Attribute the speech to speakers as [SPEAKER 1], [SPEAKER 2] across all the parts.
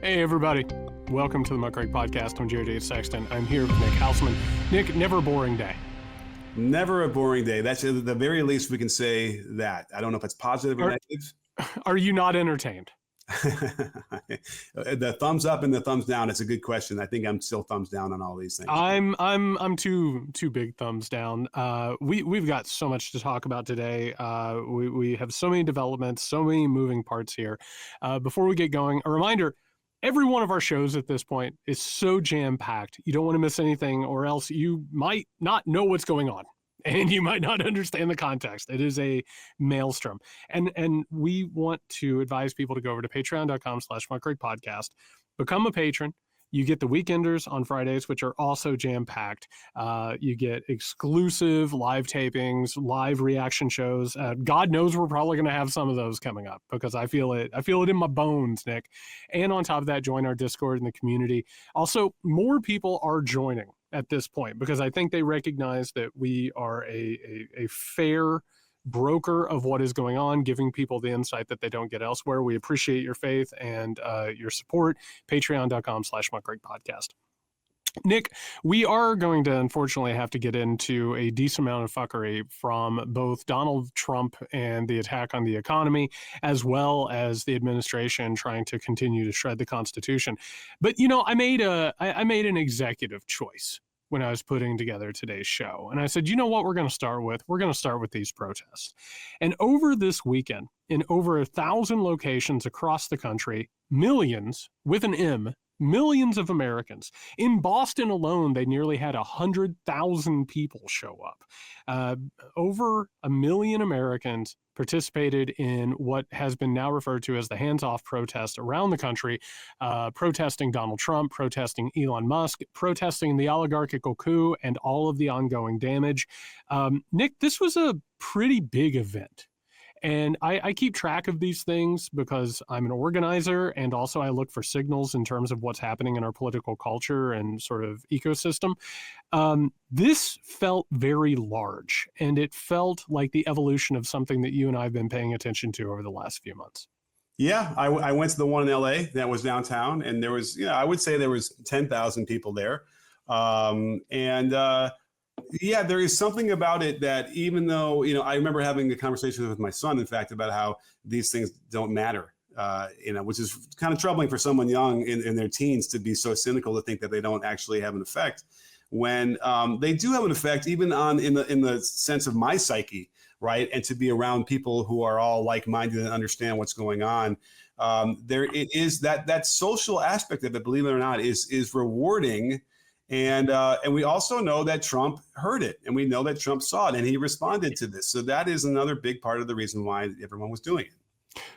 [SPEAKER 1] Hey, everybody. Welcome to the Muckrake Podcast. I'm Jared Yates Sexton. I'm here with Nick Houseman. Nick, never a boring day.
[SPEAKER 2] Never a boring day. That's at the very least we can say that. I don't know if it's positive or negative.
[SPEAKER 1] Are you not entertained?
[SPEAKER 2] The thumbs up and the thumbs down. It's a good question. I think I'm still thumbs down on all these things.
[SPEAKER 1] I'm two big thumbs down. We've got so much to talk about today. We have so many developments, so many moving parts here. Before we get going, a reminder. Every one of our shows at this point is so jam-packed. You don't want to miss anything, or else you might not know what's going on, and you might not understand the context. It is a maelstrom. And we want to advise people to go over to patreon.com/muckrakepodcast, become a patron. You get the Weekenders on Fridays, which are also jam-packed. You get exclusive live tapings, live reaction shows. God knows we're probably going to have some of those coming up because I feel it in my bones, Nick. And on top of that, join our Discord in the community. Also, more people are joining at this point because I think they recognize that we are a fair broker of what is going on, giving people the insight that they don't get elsewhere. We appreciate your faith and your support. Patreon.com/muckrakepodcast. Nick, we are going to unfortunately have to get into a decent amount of fuckery from both Donald Trump and the attack on the economy, as well as the administration trying to continue to shred the Constitution. But, you know, I made an executive choice when I was putting together today's show. And I said, you know what we're going to start with? We're going to start with these protests. And over this weekend, in over 1,000 locations across the country, millions, with an M, millions of Americans. In Boston alone, they nearly had 100,000 people show up. Over 1 million Americans participated in what has been now referred to as the hands-off protest around the country, protesting Donald Trump, protesting Elon Musk, protesting the oligarchical coup and all of the ongoing damage. Nick, this was a pretty big event. And I keep track of these things because I'm an organizer, and also I look for signals in terms of what's happening in our political culture and sort of ecosystem. This felt very large, and it felt like the evolution of something that you and I have been paying attention to over the last few months.
[SPEAKER 2] Yeah, I went to the one in LA that was downtown, and there was, I would say there was 10,000 people there. Yeah, there is something about it that even though, I remember having a conversation with my son, in fact, about how these things don't matter, which is kind of troubling for someone young in their teens to be so cynical to think that they don't actually have an effect when they do have an effect, even in the sense of my psyche, right? And to be around people who are all like-minded and understand what's going on. It is that social aspect of it, believe it or not, is rewarding. And we also know that Trump heard it, and we know that Trump saw it, and he responded to this. So that is another big part of the reason why everyone was doing it.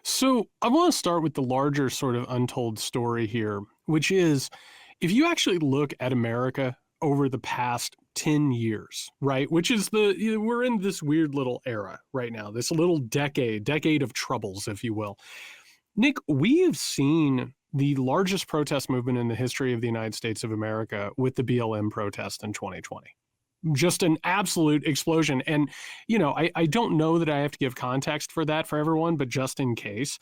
[SPEAKER 1] So I want to start with the larger sort of untold story here, which is if you actually look at America over the past 10 years, right, which is we're in this weird little era right now, this little decade of troubles, if you will. Nick, we have seen the largest protest movement in the history of the United States of America with the BLM protest in 2020. Just an absolute explosion. And, I don't know that I have to give context for that for everyone, but just in case,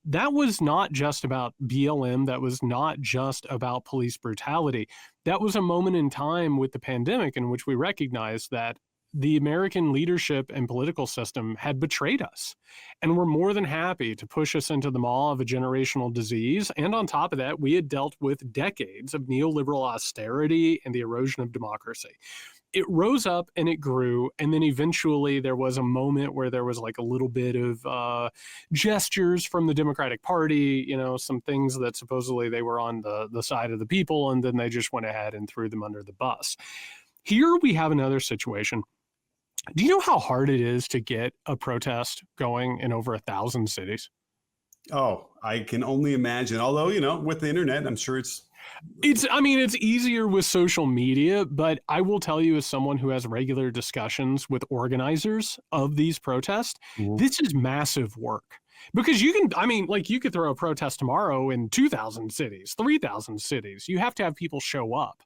[SPEAKER 1] that was not just about BLM. That was not just about police brutality. That was a moment in time with the pandemic in which we recognized that the American leadership and political system had betrayed us and were more than happy to push us into the maw of a generational disease. And on top of that, we had dealt with decades of neoliberal austerity and the erosion of democracy. It rose up and it grew. And then eventually there was a moment where there was a little bit of gestures from the Democratic Party, some things that supposedly they were on the side of the people. And then they just went ahead and threw them under the bus. Here we have another situation. Do you know how hard it is to get a protest going in over 1,000 cities?
[SPEAKER 2] Oh, I can only imagine. Although, with the internet, I'm sure it's
[SPEAKER 1] easier with social media, but I will tell you as someone who has regular discussions with organizers of these protests, This is massive work. Because you could throw a protest tomorrow in 2,000 cities, 3,000 cities. You have to have people show up.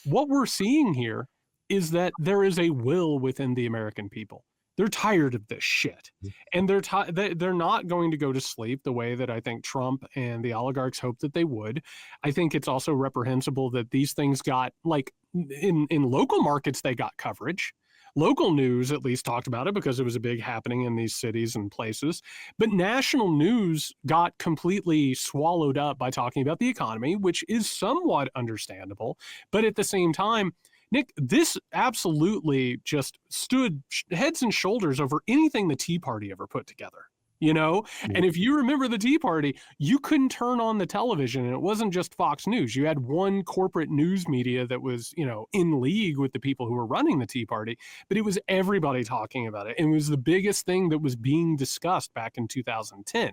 [SPEAKER 1] What we're seeing here is that there is a will within the American people. They're tired of this shit, and they're not going to go to sleep the way that I think Trump and the oligarchs hope that they would. I think it's also reprehensible that these things got, like, in local markets, they got coverage. Local news at least talked about it because it was a big happening in these cities and places. But national news got completely swallowed up by talking about the economy, which is somewhat understandable. But at the same time, Nick, this absolutely just stood heads and shoulders over anything the Tea Party ever put together, you know? And if you remember the Tea Party, you couldn't turn on the television, and it wasn't just Fox News. You had one corporate news media that was, you know, in league with the people who were running the Tea Party, but it was everybody talking about it. And it was the biggest thing that was being discussed back in 2010.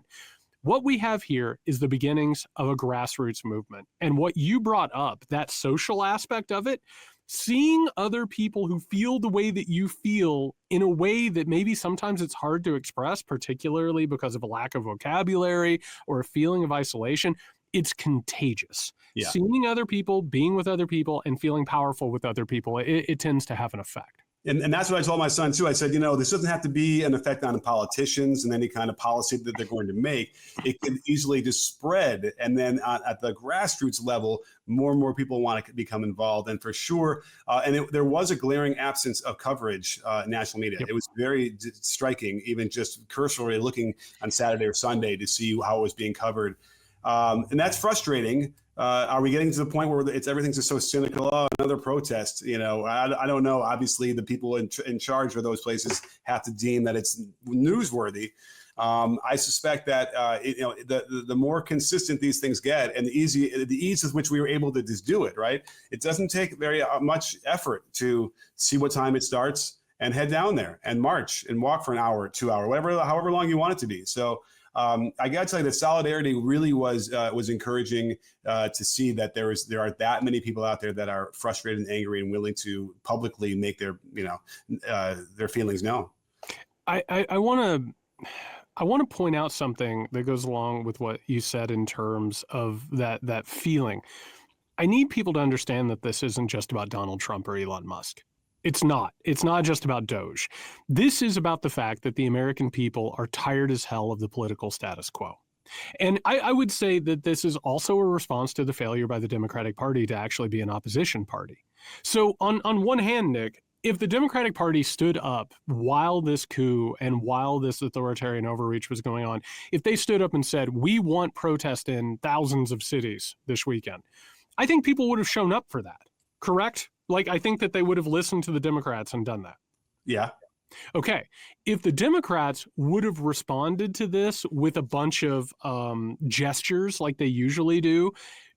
[SPEAKER 1] What we have here is the beginnings of a grassroots movement. And what you brought up, that social aspect of it, seeing other people who feel the way that you feel in a way that maybe sometimes it's hard to express, particularly because of a lack of vocabulary or a feeling of isolation, it's contagious. Yeah. Seeing other people, being with other people, and feeling powerful with other people, it tends to have an effect.
[SPEAKER 2] And that's what I told my son, too. I said, you know, this doesn't have to be an effect on politicians and any kind of policy that they're going to make. It can easily just spread. And then at the grassroots level, more and more people want to become involved. And for sure, there was a glaring absence of coverage in national media. Yep. It was very striking, even just cursorily looking on Saturday or Sunday to see how it was being covered. And that's frustrating. Are we getting to the point where everything's just so cynical? Oh, another protest. You know, I don't know. Obviously, the people in charge of those places have to deem that it's newsworthy. I suspect that the more consistent these things get, and the ease with which we were able to just do it, right? It doesn't take very much effort to see what time it starts and head down there and march and walk for an hour, 2 hours, however long you want it to be. So. I got to tell you that solidarity really was encouraging to see that there are that many people out there that are frustrated and angry and willing to publicly make their feelings known.
[SPEAKER 1] I want to point out something that goes along with what you said in terms of that feeling. I need people to understand that this isn't just about Donald Trump or Elon Musk. It's not. It's not just about Doge. This is about the fact that the American people are tired as hell of the political status quo. And I would say that this is also a response to the failure by the Democratic Party to actually be an opposition party. So on one hand, Nick, if the Democratic Party stood up while this coup and while this authoritarian overreach was going on, if they stood up and said, we want protest in thousands of cities this weekend, I think people would have shown up for that. Correct? Like, I think that they would have listened to the Democrats and done that.
[SPEAKER 2] Yeah.
[SPEAKER 1] Okay. If the Democrats would have responded to this with a bunch of gestures like they usually do,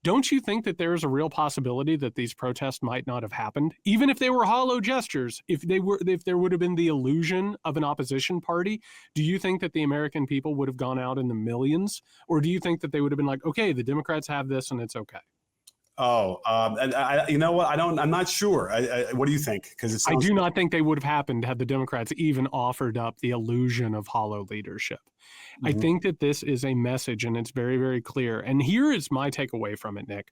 [SPEAKER 1] don't you think that there's a real possibility that these protests might not have happened? Even if they were hollow gestures, if there would have been the illusion of an opposition party, do you think that the American people would have gone out in the millions? Or do you think that they would have been like, okay, the Democrats have this and it's okay?
[SPEAKER 2] Oh, and you know what? I'm not sure. What do you think? Because
[SPEAKER 1] I do not think they would have happened had the Democrats even offered up the illusion of hollow leadership. Mm-hmm. I think that this is a message, and it's very, very clear. And here is my takeaway from it, Nick.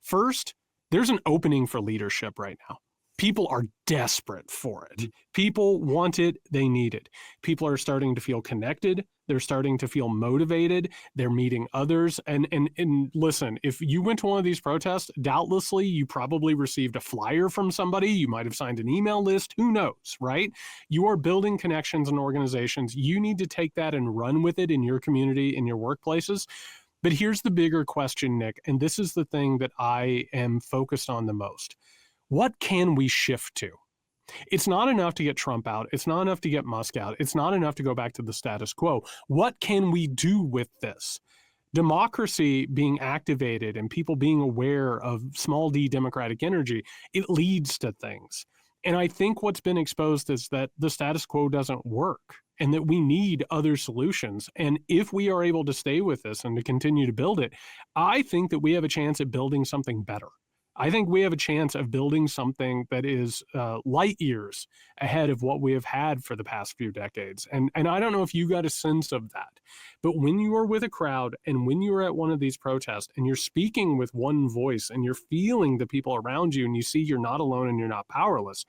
[SPEAKER 1] First, there's an opening for leadership right now. People are desperate for it. People want it. They need it. People are starting to feel connected. They're starting to feel motivated. They're meeting others. And listen, if you went to one of these protests, doubtlessly you probably received a flyer from somebody. You might have signed an email list. Who knows, right? You are building connections and organizations. You need to take that and run with it in your community, in your workplaces. But here's the bigger question, Nick, and this is the thing that I am focused on the most. What can we shift to? It's not enough to get Trump out. It's not enough to get Musk out. It's not enough to go back to the status quo. What can we do with this? Democracy being activated and people being aware of small d democratic energy, it leads to things. And I think what's been exposed is that the status quo doesn't work and that we need other solutions. And if we are able to stay with this and to continue to build it, I think that we have a chance at building something better. I think we have a chance of building something that is light years ahead of what we have had for the past few decades. And I don't know if you got a sense of that, but when you are with a crowd and when you are at one of these protests and you're speaking with one voice and you're feeling the people around you and you see you're not alone and you're not powerless,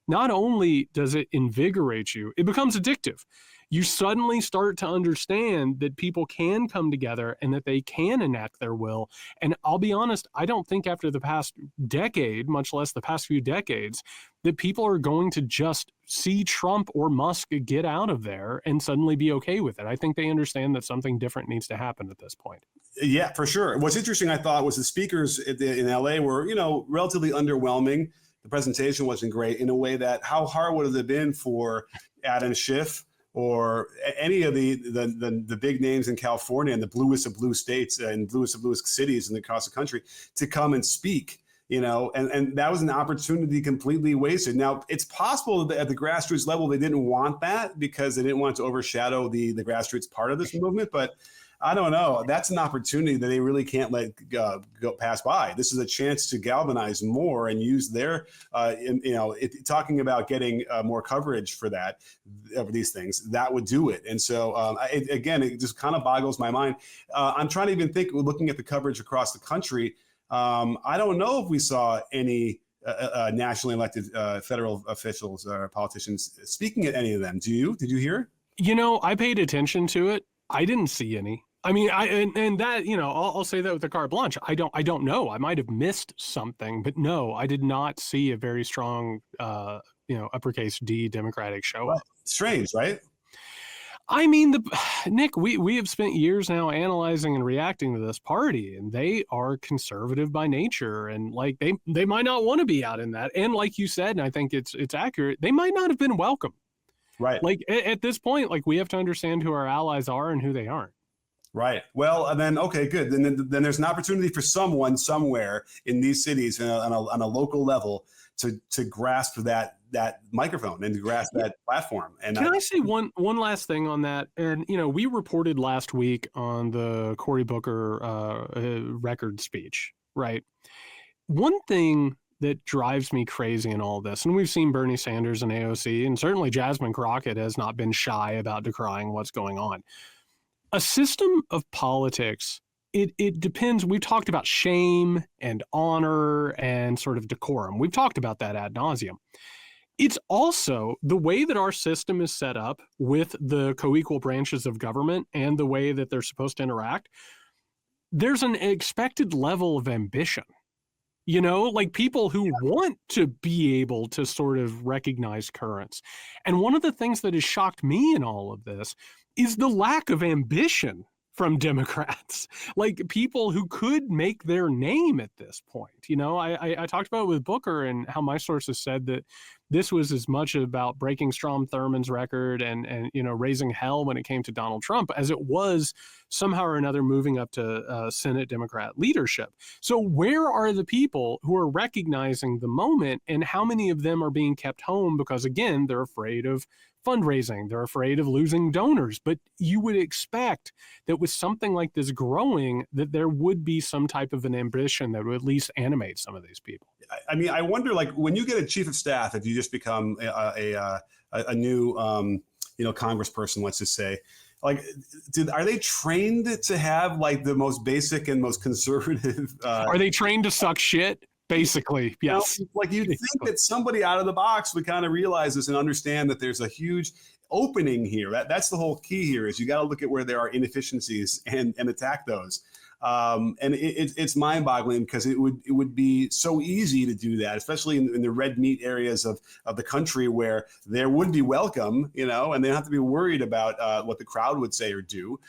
[SPEAKER 1] not only does it invigorate you, it becomes addictive. You suddenly start to understand that people can come together and that they can enact their will. And I'll be honest, I don't think after the past decade, much less the past few decades, that people are going to just see Trump or Musk get out of there and suddenly be okay with it. I think they understand that something different needs to happen at this point.
[SPEAKER 2] Yeah, for sure. What's interesting, I thought, was the speakers in LA were, relatively underwhelming. The presentation wasn't great in a way that how hard would it have been for Adam Schiff or any of the big names in California and the bluest of blue states and bluest of bluest cities across the country to come and speak, and that was an opportunity completely wasted. Now, it's possible that at the grassroots level, they didn't want that because they didn't want to overshadow the grassroots part of this movement, but I don't know. That's an opportunity that they really can't let go pass by. This is a chance to galvanize more and use their, talking about getting more coverage for that, of these things, that would do it. And so, it just kind of boggles my mind. I'm trying to even think, looking at the coverage across the country, I don't know if we saw any nationally elected federal officials or politicians speaking at any of them. Did you hear?
[SPEAKER 1] I paid attention to it. I didn't see any. I mean, I'll say that with a carte blanche. I don't know. I might have missed something, but no, I did not see a very strong, uppercase D Democratic show up.
[SPEAKER 2] Strange, right?
[SPEAKER 1] I mean, Nick, we have spent years now analyzing and reacting to this party, and they are conservative by nature, and like they might not want to be out in that. And like you said, and I think it's accurate, they might not have been welcome.
[SPEAKER 2] Right.
[SPEAKER 1] Like at this point, like we have to understand who our allies are and who they aren't.
[SPEAKER 2] Right. Well, and then, okay, good. Then there's an opportunity for someone somewhere in these cities on a local level to grasp that microphone and to grasp that platform. And
[SPEAKER 1] can I say one last thing on that? And, we reported last week on the Cory Booker record speech, right? One thing that drives me crazy in all this, and we've seen Bernie Sanders and AOC, and certainly Jasmine Crockett has not been shy about decrying what's going on. A system of politics, it depends. We've talked about shame and honor and sort of decorum. We've talked about that ad nauseum. It's also the way that our system is set up with the co-equal branches of government and the way that they're supposed to interact. There's an expected level of ambition. Like people who want to be able to sort of recognize currents. And one of the things that has shocked me in all of this is the lack of ambition from Democrats, like people who could make their name at this point. I talked about it with Booker and how my sources said that this was as much about breaking Strom Thurmond's record and raising hell when it came to Donald Trump as it was somehow or another moving up to Senate Democrat leadership. So where are the people who are recognizing the moment, and how many of them are being kept home because, again, they're afraid of fundraising, they're afraid of losing donors? But you would expect that with something like this growing, that there would be some type of an ambition that would at least animate some of these people.
[SPEAKER 2] I mean, I wonder, like, when you get a chief of staff, if you just become a new congressperson, let's just say, like, are they trained to have like the most basic and most conservative?
[SPEAKER 1] Are they trained to suck shit? Basically, yes.
[SPEAKER 2] Like you'd think that somebody out of the box would kind of realize this and understand that there's a huge opening here. That's the whole key here, is you got to look at where there are inefficiencies and attack those. And it's mind-boggling because it would be so easy to do that, especially in the red meat areas of the country where there would be welcome, and they don't have to be worried about what the crowd would say or do.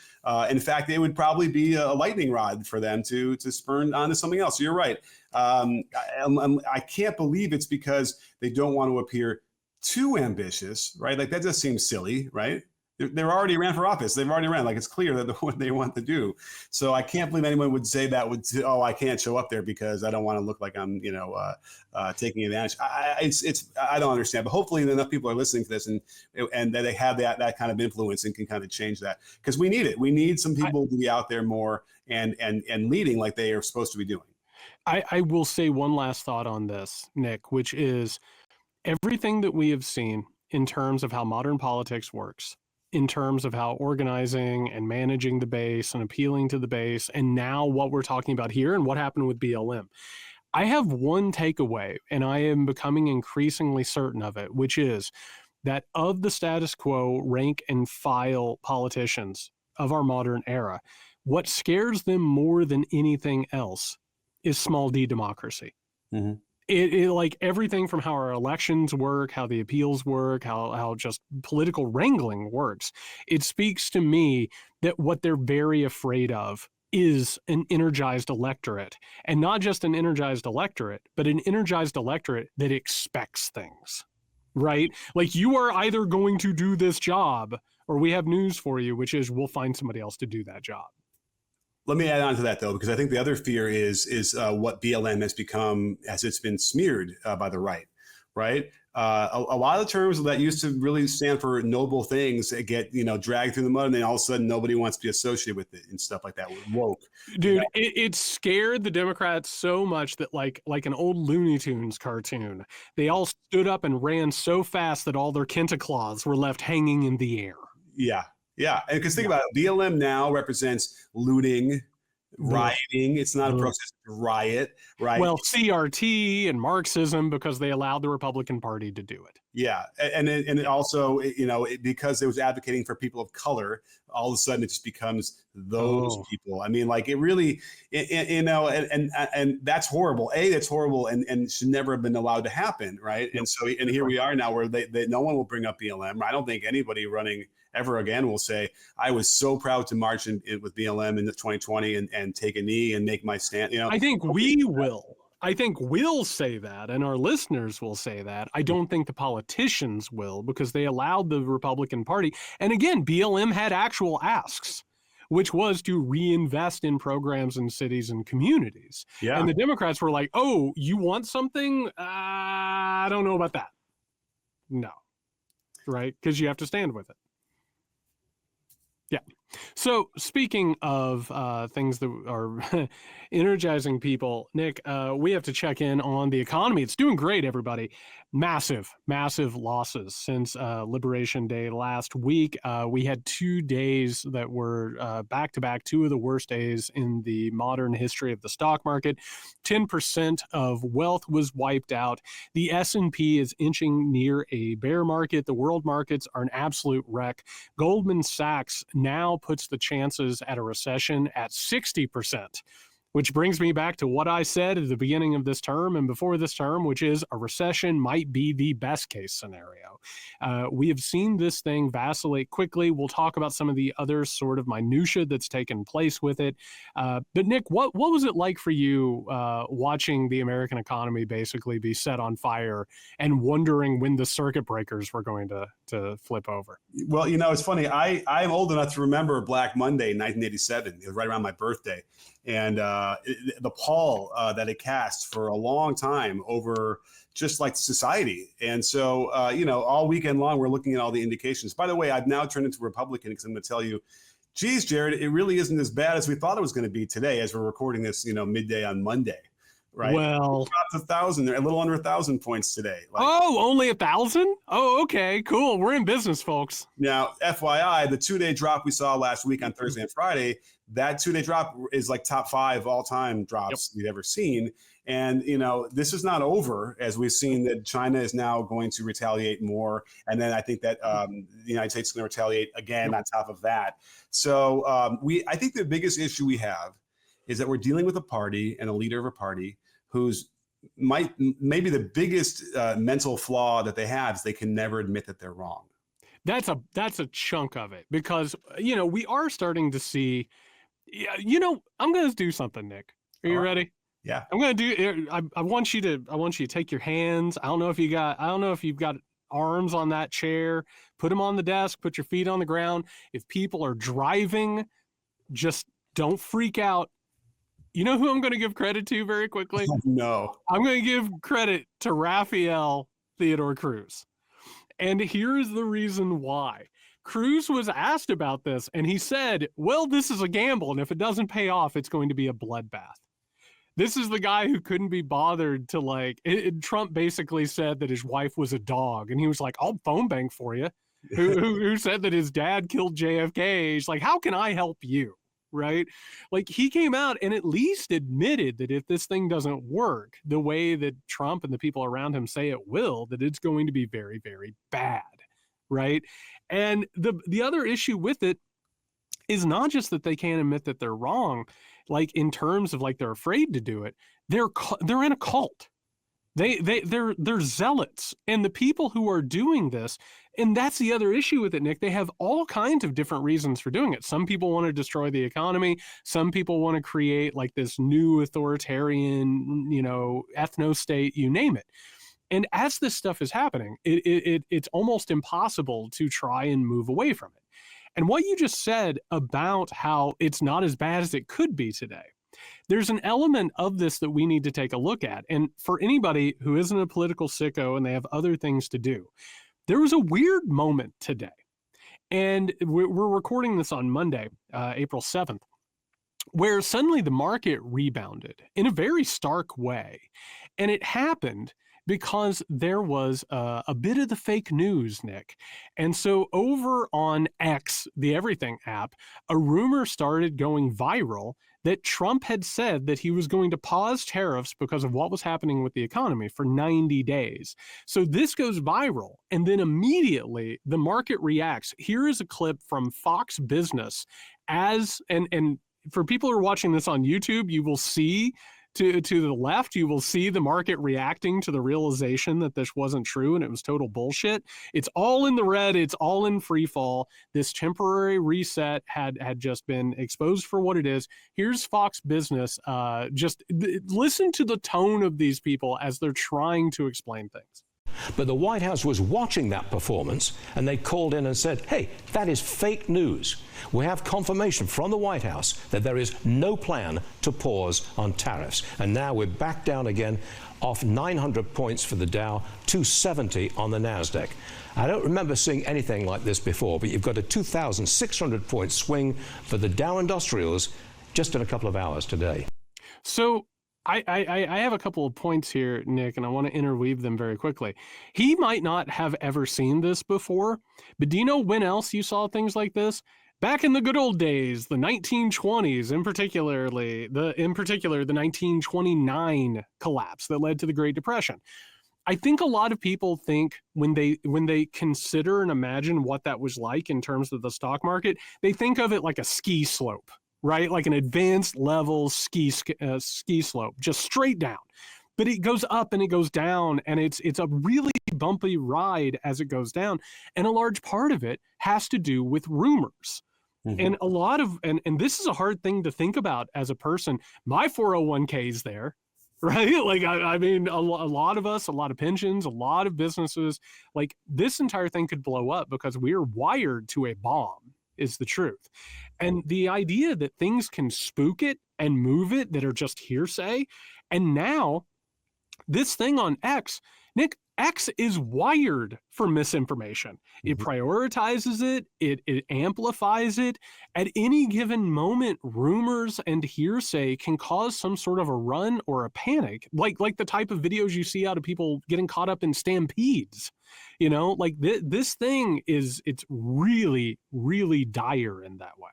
[SPEAKER 2] In fact, it would probably be a lightning rod for them to spurn onto something else. So you're right. I can't believe it's because they don't want to appear too ambitious, right? Like that just seems silly, right? They're already ran for office. They've already ran. Like it's clear that what they want to do. So I can't believe anyone would say that I can't show up there because I don't want to look like I'm, taking advantage. I don't understand. But hopefully enough people are listening to this and that they have that kind of influence and can kind of change that, because we need it. We need some people to be out there more and leading like they are supposed to be doing.
[SPEAKER 1] I will say one last thought on this, Nick, which is everything that we have seen in terms of how modern politics works, in terms of how organizing and managing the base and appealing to the base, and now what we're talking about here and what happened with BLM. I have one takeaway, and I am becoming increasingly certain of it, which is that of the status quo rank and file politicians of our modern era, what scares them more than anything else is small d democracy.
[SPEAKER 2] Mm-hmm.
[SPEAKER 1] It like everything from how our elections work, how the appeals work, how just political wrangling works. It speaks to me that what they're very afraid of is an energized electorate, and not just an energized electorate, but an energized electorate that expects things, right? Like, you are either going to do this job, or we have news for you, which is we'll find somebody else to do that job.
[SPEAKER 2] Let me add on to that, though, because I think the other fear is what BLM has become as it's been smeared by the right? A lot of the terms that used to really stand for noble things get, dragged through the mud, and then all of a sudden nobody wants to be associated with it and stuff like that. Woke.
[SPEAKER 1] Dude, it scared the Democrats so much that like an old Looney Tunes cartoon, they all stood up and ran so fast that all their Kenta claws were left hanging in the air.
[SPEAKER 2] Yeah. Yeah. Because think about it, BLM now represents looting, rioting. It's not a protest, riot, right?
[SPEAKER 1] Well, CRT and Marxism, because they allowed the Republican Party to do it.
[SPEAKER 2] Yeah, and it also, because it was advocating for people of color, all of a sudden it just becomes those people. I mean, like, it really, and that's horrible. That's horrible, and should never have been allowed to happen, right? And so, and here we are now, where no one will bring up BLM. I don't think anybody running ever again will say, I was so proud to march with BLM in 2020 and take a knee and make my stand.
[SPEAKER 1] I think we will. I think we'll say that, and our listeners will say that. I don't think the politicians will, because they allowed the Republican Party. And again, BLM had actual asks, which was to reinvest in programs in cities and communities.
[SPEAKER 2] Yeah.
[SPEAKER 1] And the Democrats were like, oh, you want something? I don't know about that. No. Right? Because you have to stand with it. Yeah. So speaking of things that are energizing people, Nick, we have to check in on the economy. It's doing great, everybody. Massive losses since Liberation Day last week. We had 2 days that were back-to-back, 2 of the worst days in the modern history of the stock market. 10% of wealth was wiped out. The S&P is inching near a bear market. The world markets are an absolute wreck. Goldman Sachs now puts the chances at a recession at 60%, which brings me back to what I said at the beginning of this term and before this term, which is a recession might be the best case scenario. We have seen this thing vacillate quickly. We'll talk about some of the other sort of minutia that's taken place with it. But Nick, what was it like for you watching the American economy basically be set on fire and wondering when the circuit breakers were going to flip over?
[SPEAKER 2] Well, it's funny. I'm old enough to remember Black Monday, 1987. It was right around my birthday. And the pall that it cast for a long time over just like society. And so, all weekend long, we're looking at all the indications. By the way, I've now turned into a Republican because I'm going to tell you, geez, Jared, it really isn't as bad as we thought it was going to be today as we're recording this, midday on Monday. Right.
[SPEAKER 1] Well,
[SPEAKER 2] a little under 1,000 points today.
[SPEAKER 1] Only 1,000? Oh, okay, cool. We're in business, folks.
[SPEAKER 2] Now, FYI, the 2-day drop we saw last week on Thursday and Friday, that 2-day drop is like top 5 all-time drops we've ever seen. And, this is not over, as we've seen that China is now going to retaliate more. And then I think that the United States is going to retaliate again on top of that. So I think the biggest issue we have is that we're dealing with a party and a leader of a party who's maybe the biggest mental flaw that they have is they can never admit that they're wrong.
[SPEAKER 1] That's a chunk of it, because we are starting to see. I'm going to do something, Nick. Are you ready?
[SPEAKER 2] Yeah.
[SPEAKER 1] I'm going to do. I want you to take your hands. I don't know if you've got arms on that chair. Put them on the desk. Put your feet on the ground. If people are driving, just don't freak out. You know who I'm going to give credit to very quickly?
[SPEAKER 2] No.
[SPEAKER 1] I'm going to give credit to Rafael Theodore Cruz. And here's the reason why. Cruz was asked about this, and he said, well, this is a gamble, and if it doesn't pay off, it's going to be a bloodbath. This is the guy who couldn't be bothered to Trump basically said that his wife was a dog, and he was like, I'll phone bank for you. Who said that his dad killed JFK? He's like, how can I help you? right? Like he came out and at least admitted that if this thing doesn't work the way that Trump and the people around him say it will, that it's going to be very, very bad, right? And the other issue with it is not just that they can't admit that they're wrong, like in terms of like they're afraid to do it. They're in a cult. They're zealots, and the people who are doing this, and that's the other issue with it, Nick. They have all kinds of different reasons for doing it. Some people want to destroy the economy. Some people want to create like this new authoritarian, ethno state, you name it. And as this stuff is happening, it's almost impossible to try and move away from it. And what you just said about how it's not as bad as it could be today, there's an element of this that we need to take a look at. And for anybody who isn't a political sicko and they have other things to do, there was a weird moment today. And we're recording this on Monday, April 7th, where suddenly the market rebounded in a very stark way. And it happened because there was a bit of the fake news, Nick. And so over on X, the Everything app, a rumor started going viral that Trump had said that he was going to pause tariffs because of what was happening with the economy for 90 days. So this goes viral, and then immediately the market reacts. Here is a clip from Fox Business and for people who are watching this on YouTube, you will see to the left, you will see the market reacting to the realization that this wasn't true and it was total bullshit. It's all in the red. It's all in free fall. This temporary reset had just been exposed for what it is. Here's Fox Business. Just listen to the tone of these people as they're trying to explain things.
[SPEAKER 3] But the White House was watching that performance, and they called in and said, hey, that is fake news. We have confirmation from the White House that there is no plan to pause on tariffs. And now we're back down again, off 900 points for the Dow, 270 on the NASDAQ. I don't remember seeing anything like this before, but you've got a 2,600 point swing for the Dow Industrials just in a couple of hours today.
[SPEAKER 1] So I have a couple of points here, Nick, and I want to interweave them very quickly. He might not have ever seen this before, but do you know when else you saw things like this? Back in the good old days, the 1920s, in particular, the 1929 collapse that led to the Great Depression. I think a lot of people think when they consider and imagine what that was like in terms of the stock market, they think of it like a ski slope, right? Like an advanced level ski slope, just straight down. But it goes up and it goes down, and it's a really bumpy ride as it goes down. And a large part of it has to do with rumors. Mm-hmm. And a lot of, and this is a hard thing to think about as a person. My 401k is there, right? Like, I mean, a lot of us, a lot of pensions, a lot of businesses, like this entire thing could blow up because we're wired to a bomb, is the truth. And the idea that things can spook it and move it that are just hearsay. And now this thing on X, Nick, X is wired for misinformation. It prioritizes it, it amplifies it. At any given moment, rumors and hearsay can cause some sort of a run or a panic, like the type of videos you see out of people getting caught up in stampedes. You know, like this thing it's really, really dire in that way.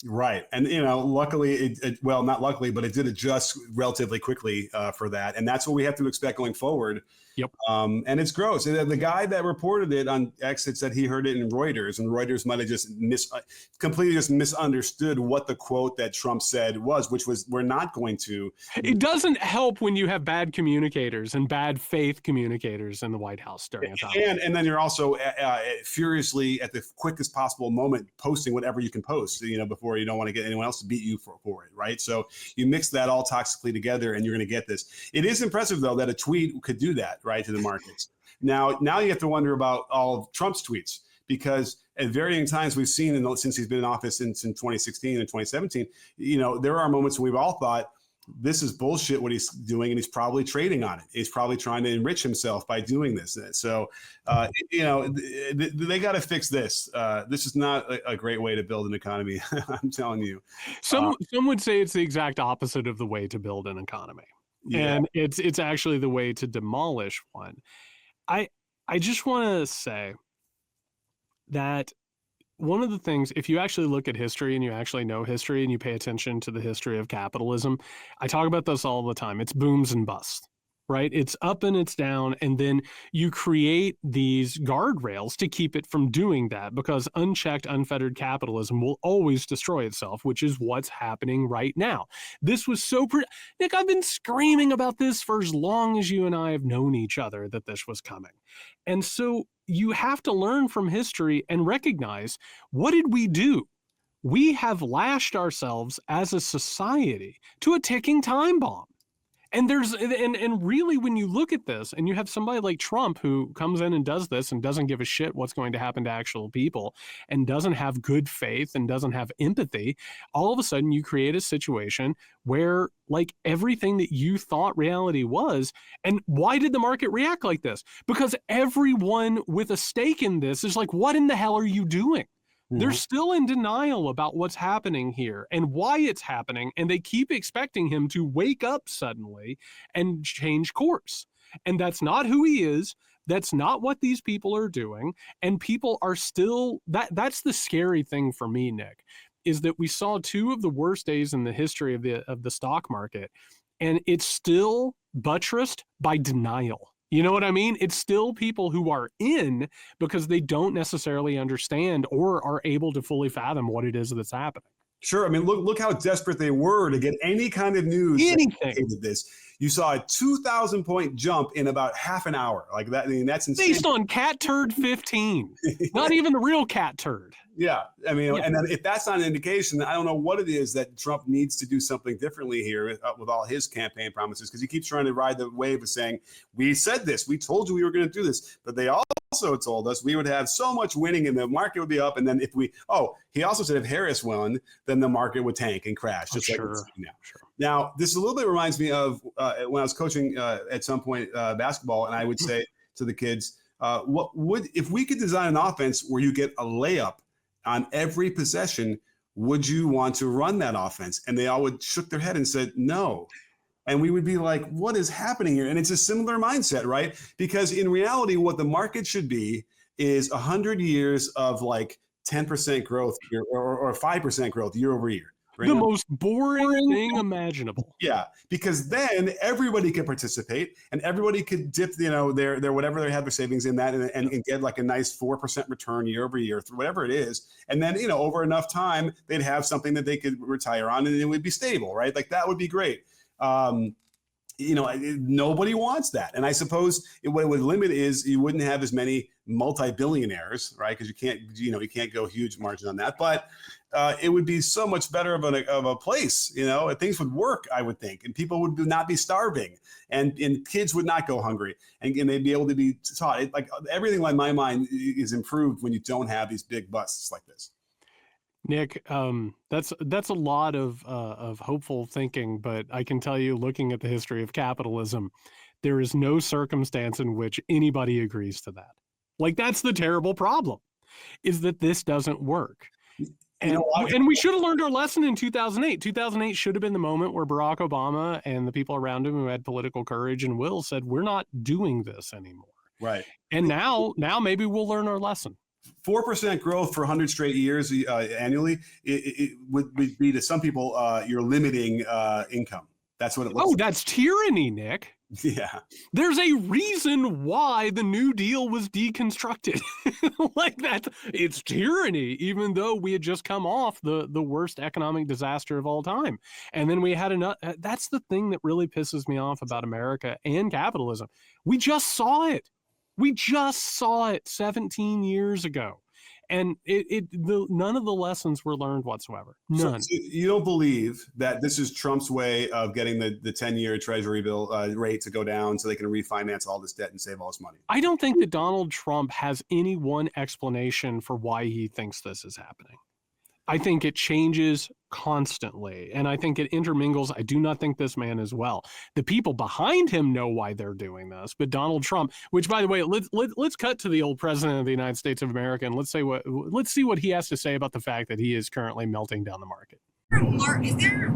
[SPEAKER 2] Right. And, you know, luckily, well, not luckily, but it did adjust relatively quickly for that. And that's what we have to expect going forward. Yep. And it's gross. The guy that reported it on X had said he heard it in Reuters, and Reuters might have just completely misunderstood what the quote that Trump said was, which was, we're not going to. It
[SPEAKER 1] doesn't help when you have bad communicators and bad faith communicators in the White House during a time.
[SPEAKER 2] And then you're also furiously at the quickest possible moment posting whatever you can post, you know, before you don't want to get anyone else to beat you for it. Right. So you mix that all toxically together and you're going to get this. It is impressive, though, that a tweet could do that, right, to the markets. Now you have to wonder about all of Trump's tweets, because at varying times we've seen since he's been in office since in 2016 and 2017, you know, there are moments when we've all thought, this is bullshit what he's doing, and he's probably trading on it. He's probably trying to enrich himself by doing this. So, you know, they got to fix this. This is not a great way to build an economy. I'm telling you.
[SPEAKER 1] Some would say it's the exact opposite of the way to build an economy. Yeah. And it's actually the way to demolish one. I just want to say that one of the things, if you actually look at history and you actually know history and you pay attention to the history of capitalism, I talk about this all the time. It's booms and busts, right? It's up and it's down. And then you create these guardrails to keep it from doing that, because unchecked, unfettered capitalism will always destroy itself, which is what's happening right now. This was so, Nick, I've been screaming about this for as long as you and I have known each other, that this was coming. And so you have to learn from history and recognize, what did we do? We have lashed ourselves as a society to a ticking time bomb. And really, when you look at this and you have somebody like Trump who comes in and does this and doesn't give a shit what's going to happen to actual people and doesn't have good faith and doesn't have empathy, all of a sudden you create a situation where, like, everything that you thought reality was. And why did the market react like this? Because everyone with a stake in this is like, what in the hell are you doing? They're still in denial about what's happening here and why it's happening, and they keep expecting him to wake up suddenly and change course. And that's not who he is. That's not what these people are doing. And people are still, that's the scary thing for me, Nick, is that we saw two of the worst days in the history of the stock market, and it's still buttressed by denial. You know what I mean? It's still people who are in because they don't necessarily understand or are able to fully fathom what it is that's happening.
[SPEAKER 2] Sure. I mean, look how desperate they were to get any kind of news.
[SPEAKER 1] Anything.
[SPEAKER 2] This. You saw a 2,000 point jump in about half an hour. Like that. I mean, that's insane.
[SPEAKER 1] Based on cat turd 15. Not even the real cat turd.
[SPEAKER 2] Yeah. I mean, and then if that's not an indication, I don't know what it is that Trump needs to do something differently here with all his campaign promises, because he keeps trying to ride the wave of saying, we said this, we told you we were going to do this, but they also told us we would have so much winning and the market would be up. And then he also said if Harris won, then the market would tank and crash. Just like it's now.
[SPEAKER 1] Sure.
[SPEAKER 2] Now, this a little bit reminds me of when I was coaching at some point basketball, and I would say to the kids, if we could design an offense where you get a layup on every possession, would you want to run that offense? And they all would shook their head and said, no. And we would be like, what is happening here? And it's a similar mindset, right? Because in reality, what the market should be is 100 years of like 10% growth or 5% growth year over year. Right?
[SPEAKER 1] The most boring thing imaginable.
[SPEAKER 2] Yeah, because then everybody could participate and everybody could dip, their whatever they have their savings in that and get like a nice 4% return year over year, whatever it is. And then, over enough time, they'd have something that they could retire on and it would be stable, right? Like that would be great. Nobody wants that. And I suppose what it would limit is you wouldn't have as many multi-billionaires, right? Because you can't go huge margin on that. But it would be so much better of a place, things would work, I would think, and people would not be starving and kids would not go hungry and they'd be able to be taught. Everything in my mind is improved when you don't have these big busts like this.
[SPEAKER 1] Nick, that's a lot of hopeful thinking, but I can tell you, looking at the history of capitalism, there is no circumstance in which anybody agrees to that. Like, that's the terrible problem, is that this doesn't work. And we should have learned our lesson in 2008. 2008 should have been the moment where Barack Obama and the people around him who had political courage and will said, we're not doing this anymore.
[SPEAKER 2] Right.
[SPEAKER 1] And now maybe we'll learn our lesson.
[SPEAKER 2] 4% growth for 100 straight years annually, it would be to some people, you're limiting income. That's what it looks like.
[SPEAKER 1] That's tyranny, Nick.
[SPEAKER 2] Yeah.
[SPEAKER 1] There's a reason why the New Deal was deconstructed. Like that, it's tyranny, even though we had just come off the worst economic disaster of all time. And then we had that's the thing that really pisses me off about America and capitalism. We just saw it. We just saw it 17 years ago. And none of the lessons were learned whatsoever. None.
[SPEAKER 2] So you don't believe that this is Trump's way of getting the 10-year Treasury bill rate to go down so they can refinance all this debt and save all this money?
[SPEAKER 1] I don't think that Donald Trump has any one explanation for why he thinks this is happening. I think it changes constantly, and I think it intermingles. I do not think this man is well. The people behind him know why they're doing this, but Donald Trump, which, by the way, let's cut to the old president of the United States of America, and let's see what he has to say about the fact that he is currently melting down the market.
[SPEAKER 4] Is there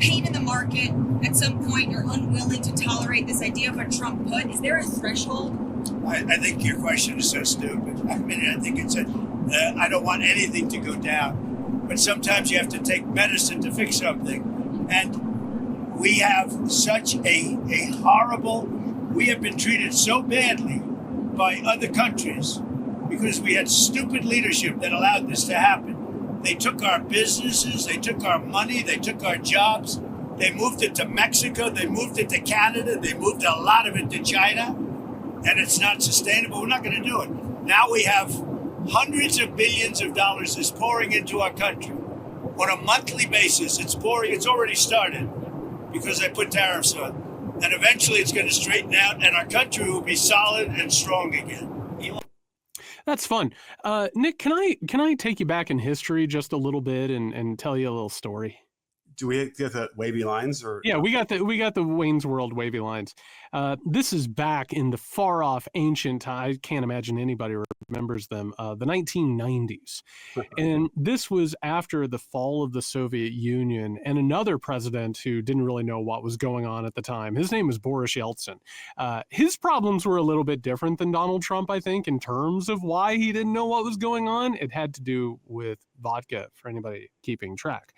[SPEAKER 4] pain in the market at some point? You're unwilling to tolerate this idea of a Trump put. Is there a threshold?
[SPEAKER 5] I think your question is so stupid. I mean, I think it's a I don't want anything to go down. But sometimes you have to take medicine to fix something. And we have such a horrible, we have been treated so badly by other countries because we had stupid leadership that allowed this to happen. They took our businesses, they took our money, they took our jobs, they moved it to Mexico, they moved it to Canada, they moved a lot of it to China, and it's not sustainable. We're not going to do it. Now we have hundreds of billions of dollars is pouring into our country on a monthly basis. It's pouring, it's already started because I put tariffs on. And eventually it's going to straighten out and our country will be solid and strong again.
[SPEAKER 1] That's fun. Nick, can I take you back in history just a little bit and tell you a little story?
[SPEAKER 2] Do we get the wavy lines or?
[SPEAKER 1] Yeah, we got the Wayne's World wavy lines. This is back in the far off ancient time. I can't imagine anybody remembers them. The 1990s, and this was after the fall of the Soviet Union and another president who didn't really know what was going on at the time. His name was Boris Yeltsin. His problems were a little bit different than Donald Trump, I think, in terms of why he didn't know what was going on. It had to do with vodka, for anybody keeping track.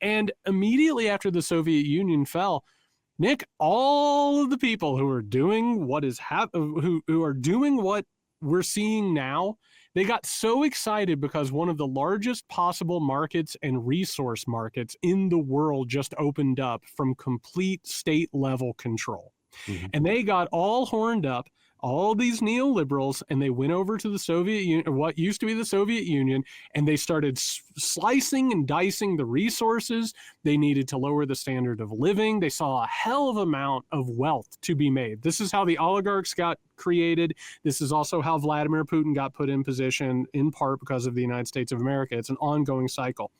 [SPEAKER 1] And immediately after the Soviet Union fell, Nick, all of the people who are doing what is who are doing what we're seeing now, they got so excited because one of the largest possible markets and resource markets in the world just opened up from complete state level control. Mm-hmm. And they got all horned up, all these neoliberals, and they went over to the Soviet Union, what used to be the Soviet Union, and they started slicing and dicing the resources. They needed to lower the standard of living. They saw a hell of amount of wealth to be made. This is how the oligarchs got created. This is also how Vladimir Putin got put in position, in part because of the United States of America. It's an ongoing cycle.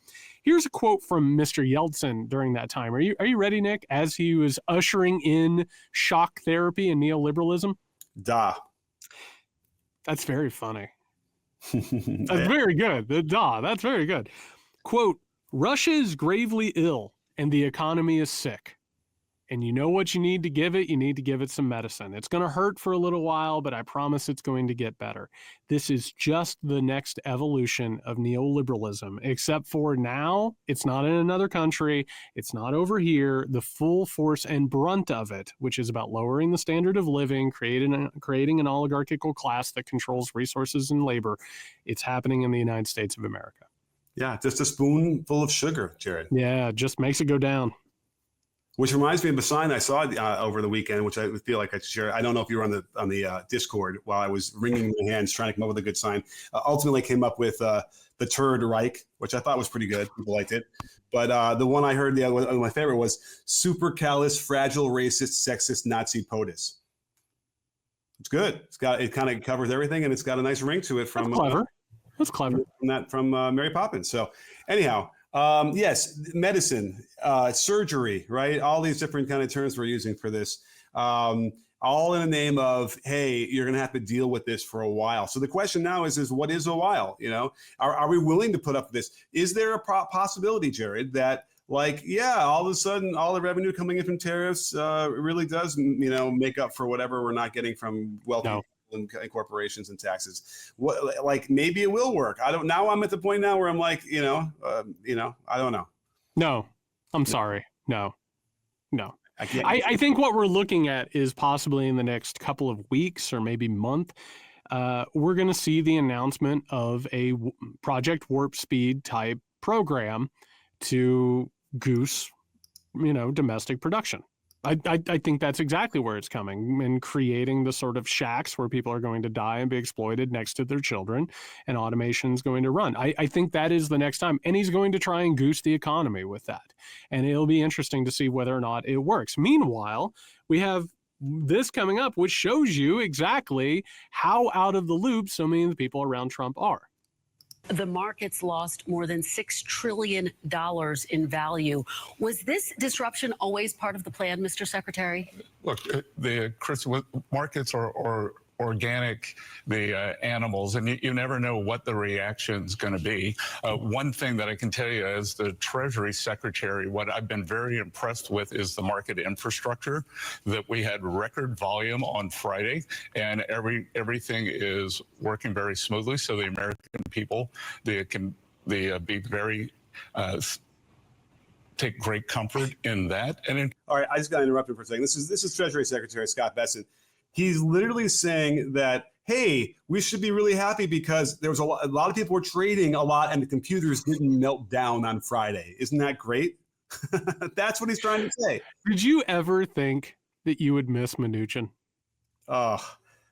[SPEAKER 1] Here's a quote from Mr. Yeltsin during that time. Are you ready, Nick? As he was ushering in shock therapy and neoliberalism.
[SPEAKER 2] Da.
[SPEAKER 1] That's very funny. That's very good. The da, that's very good. Quote, Russia is gravely ill and the economy is sick. And you know what you need to give it? You need to give it some medicine. It's going to hurt for a little while, but I promise it's going to get better. This is just the next evolution of neoliberalism, except for now it's not in another country. It's not over here. The full force and brunt of it, which is about lowering the standard of living, creating an oligarchical class that controls resources and labor. It's happening in the United States of America.
[SPEAKER 2] Yeah, just a spoonful of sugar, Jared.
[SPEAKER 1] Yeah, just makes it go down.
[SPEAKER 2] Which reminds me of a sign I saw over the weekend, which I feel like I should share. I don't know if you were on the Discord while I was wringing my hands trying to come up with a good sign. Ultimately, came up with the Turd Reich, which I thought was pretty good. People liked it. But the one I heard, my favorite was supercalifragilistic racist sexist Nazi POTUS. It's good. It kind of covers everything, and it's got a nice ring to it from
[SPEAKER 1] That's clever. That's clever.
[SPEAKER 2] From Mary Poppins. So anyhow. Yes, medicine, surgery, right? All these different kind of terms we're using for this, all in the name of, hey, you're going to have to deal with this for a while. So the question now is what is a while? You know, are we willing to put up with this? Is there a possibility, Jared, that all of a sudden, all the revenue coming in from tariffs really does, make up for whatever we're not getting from wealthy people and corporations and taxes? Maybe it will work. Now I'm at the point now where I'm like, I don't know. No, I'm sorry. No. I think what we're looking at is possibly in the next couple of weeks or maybe month, we're going to see the announcement of a Project Warp Speed type program to goose, domestic production. I think that's exactly where it's coming, and creating the sort of shacks where people are going to die and be exploited next to their children, and automation is going to run. I think that is the next time, and he's going to try and goose the economy with that, and it'll be interesting to see whether or not it works. Meanwhile, we have this coming up, which shows you exactly how out of the loop so many of the people around Trump are.
[SPEAKER 6] The markets lost more than $6 trillion in value. Was this disruption always part of the plan, Mr. Secretary?
[SPEAKER 7] Look, Chris, markets are organic the animals, and you never know what the reaction's going to be. One thing that I can tell you as the Treasury Secretary, what I've been very impressed with is the market infrastructure, that we had record volume on Friday, and everything is working very smoothly, so the American people, they can be very take great comfort in that. And
[SPEAKER 2] all right, I just got interrupted for a second. This is Treasury Secretary Scott Bessent. He's literally saying that, hey, we should be really happy because there was a lot of people were trading a lot and the computers didn't melt down on Friday. Isn't that great? That's what he's trying to say.
[SPEAKER 1] Did you ever think that you would miss Mnuchin?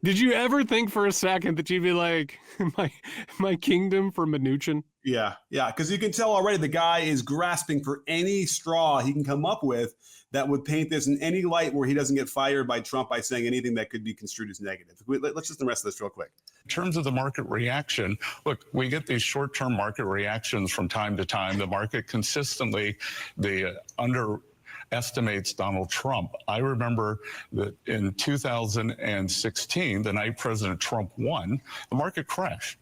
[SPEAKER 1] Did you ever think for a second that you'd be like, my kingdom for Mnuchin?
[SPEAKER 2] Yeah, because you can tell already the guy is grasping for any straw he can come up with that would paint this in any light where he doesn't get fired by Trump by saying anything that could be construed as negative. Let's just the rest of this real quick.
[SPEAKER 7] in terms of the market reaction, look, we get these short-term market reactions from time to time. The market consistently, underestimates Donald Trump. I remember that in 2016, the night President Trump won, the market crashed.